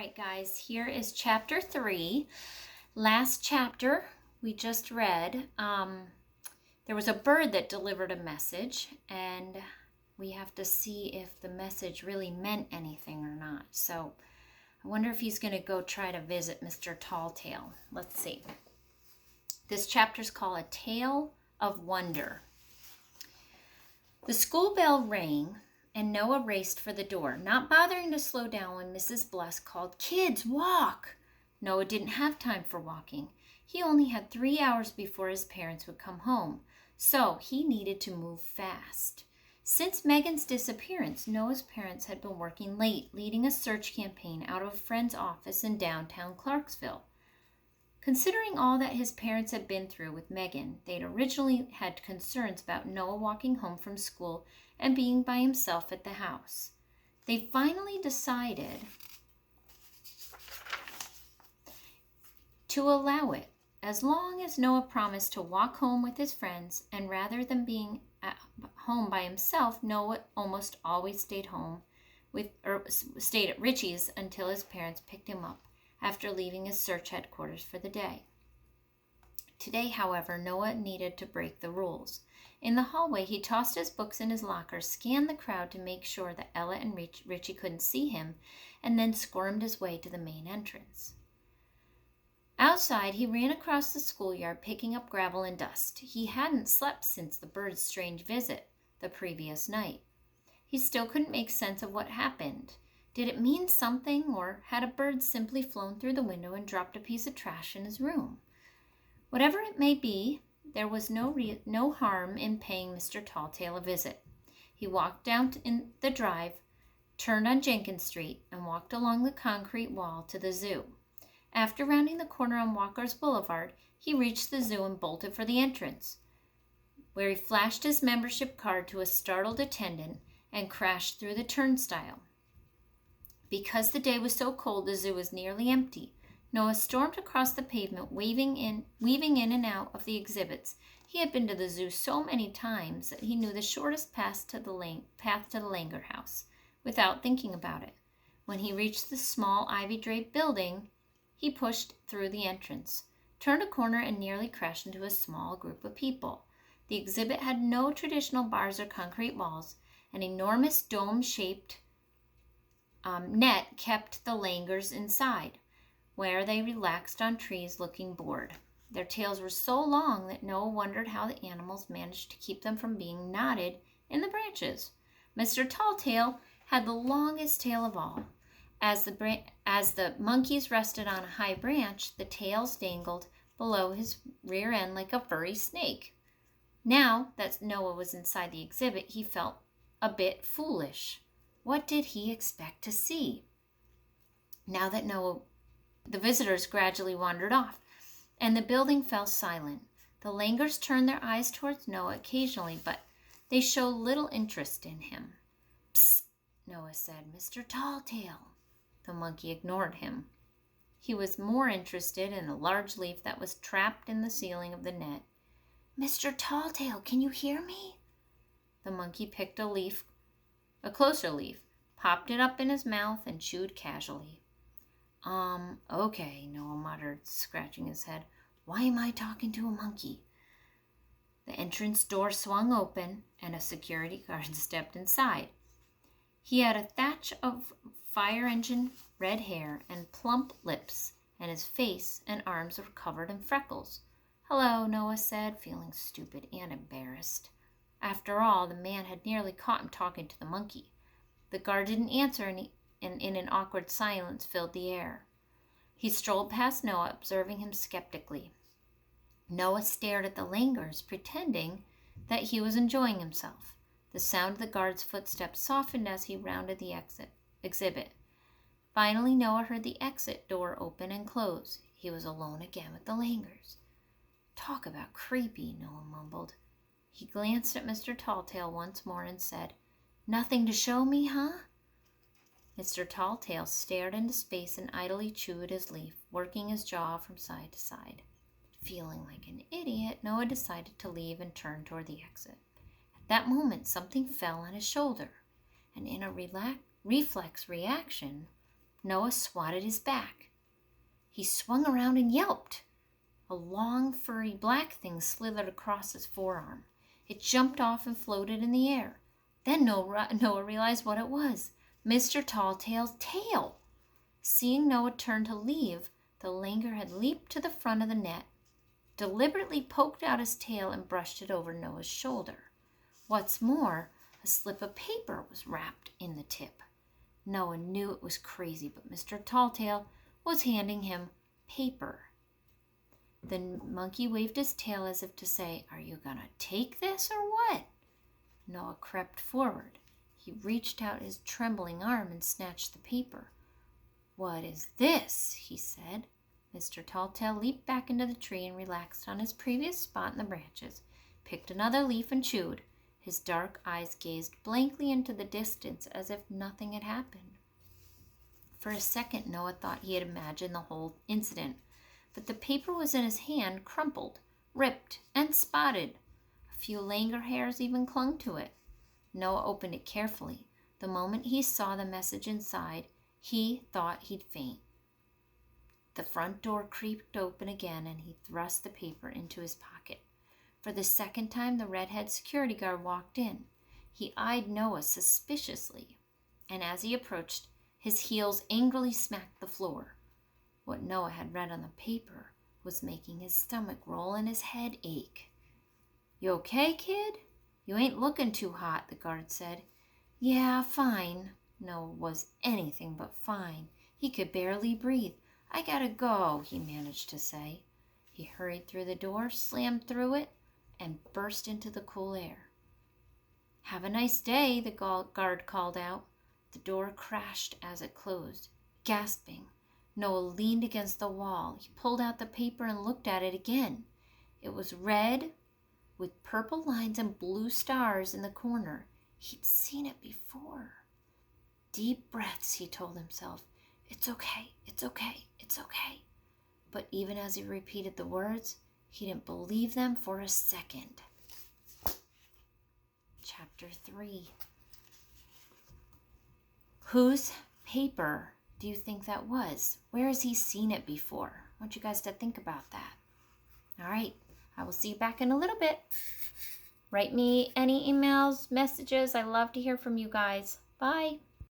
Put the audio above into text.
right, guys, here is chapter 3. Last chapter we just read, there was a bird that delivered a message, and we have to see if the message really meant anything or not. So I wonder if he's going to go try to visit Mr. Talltail. Let's see. This chapter's called A Tale of Wonder. The school bell rang, and Noah raced for the door, not bothering to slow down when Mrs. Bless called, "Kids, walk!" Noah didn't have time for walking. He only had 3 hours before his parents would come home, so he needed to move fast. Since Megan's disappearance, Noah's parents had been working late, leading a search campaign out of a friend's office in downtown Clarksville. Considering all that his parents had been through with Megan, they'd originally had concerns about Noah walking home from school and being by himself at the house. They finally decided to allow it, as long as Noah promised to walk home with his friends, and rather than being at home by himself, Noah almost always stayed at Richie's until his parents picked him up after leaving his search headquarters for the day. Today, however, Noah needed to break the rules. In the hallway, he tossed his books in his locker, scanned the crowd to make sure that Ella and Richie couldn't see him, and then squirmed his way to the main entrance. Outside, he ran across the schoolyard, picking up gravel and dust. He hadn't slept since the bird's strange visit the previous night. He still couldn't make sense of what happened. Did it mean something, or had a bird simply flown through the window and dropped a piece of trash in his room? Whatever it may be, there was no harm in paying Mr. Talltail a visit. He walked down in the drive, turned on Jenkins Street, and walked along the concrete wall to the zoo. After rounding the corner on Walker's Boulevard, he reached the zoo and bolted for the entrance, where he flashed his membership card to a startled attendant and crashed through the turnstile. Because the day was so cold, the zoo was nearly empty. Noah stormed across the pavement, weaving in and out of the exhibits. He had been to the zoo so many times that he knew the shortest path to the Langer house without thinking about it. When he reached the small ivy-draped building, he pushed through the entrance, turned a corner, and nearly crashed into a small group of people. The exhibit had no traditional bars or concrete walls. An enormous dome-shaped net kept the Langers inside, where they relaxed on trees looking bored. Their tails were so long that Noah wondered how the animals managed to keep them from being knotted in the branches. Mr. Talltail had the longest tail of all. As the monkeys rested on a high branch, the tails dangled below his rear end like a furry snake. Now that Noah was inside the exhibit, he felt a bit foolish. What did he expect to see? Now that the visitors gradually wandered off, and the building fell silent. The Langers turned their eyes towards Noah occasionally, but they showed little interest in him. "Psst," Noah said, "Mr. Talltail." The monkey ignored him. He was more interested in a large leaf that was trapped in the ceiling of the net. "Mr. Talltail, can you hear me?" The monkey picked a closer leaf, popped it up in his mouth, and chewed casually. Okay, Noah muttered, scratching his head. Why am I talking to a monkey? The entrance door swung open, and a security guard stepped inside. He had a thatch of fire engine red hair and plump lips, and his face and arms were covered in freckles. "Hello," Noah said, feeling stupid and embarrassed. After all, the man had nearly caught him talking to the monkey. The guard didn't answer, and in an awkward silence filled the air. He strolled past Noah, observing him skeptically. Noah stared at the Langers, pretending that he was enjoying himself. The sound of the guard's footsteps softened as he rounded the exhibit. Finally, Noah heard the exit door open and close. He was alone again with the Langers. "Talk about creepy," Noah mumbled. He glanced at Mr. Talltail once more and said, "Nothing to show me, huh?" Mr. Talltail stared into space and idly chewed his leaf, working his jaw from side to side. Feeling like an idiot, Noah decided to leave and turn toward the exit. At that moment, something fell on his shoulder, and in a reflex reaction, Noah swatted his back. He swung around and yelped. A long, furry black thing slithered across his forearm. It jumped off and floated in the air. Then Noah realized what it was. Mr. Talltail's tail. Seeing Noah turn to leave, the langur had leaped to the front of the net, deliberately poked out his tail and brushed it over Noah's shoulder. What's more, a slip of paper was wrapped in the tip. Noah knew it was crazy, but Mr. Talltail was handing him paper. The monkey waved his tail as if to say, "Are you gonna take this or what?" Noah crept forward. He reached out his trembling arm and snatched the paper. "What is this?" he said. Mr. Talltail leaped back into the tree and relaxed on his previous spot in the branches, picked another leaf and chewed. His dark eyes gazed blankly into the distance as if nothing had happened. For a second, Noah thought he had imagined the whole incident, but the paper was in his hand, crumpled, ripped, and spotted. A few langur hairs even clung to it. Noah opened it carefully. The moment he saw the message inside, he thought he'd faint. The front door creaked open again, and he thrust the paper into his pocket. For the second time, the redhead security guard walked in. He eyed Noah suspiciously, and as he approached, his heels angrily smacked the floor. What Noah had read on the paper was making his stomach roll and his head ache. "You okay, kid? You ain't looking too hot," the guard said. "Yeah, fine." Noah was anything but fine. He could barely breathe. "I gotta go," he managed to say. He hurried through the door, slammed through it, and burst into the cool air. "Have a nice day," the guard called out. The door crashed as it closed. Gasping, Noah leaned against the wall. He pulled out the paper and looked at it again. It was red with purple lines and blue stars in the corner. He'd seen it before. Deep breaths, he told himself. "It's okay, it's okay, it's okay." But even as he repeated the words, he didn't believe them for a second. Chapter 3. Whose paper do you think that was? Where has he seen it before? I want you guys to think about that. All right, I will see you back in a little bit. Write me any emails, messages. I love to hear from you guys. Bye.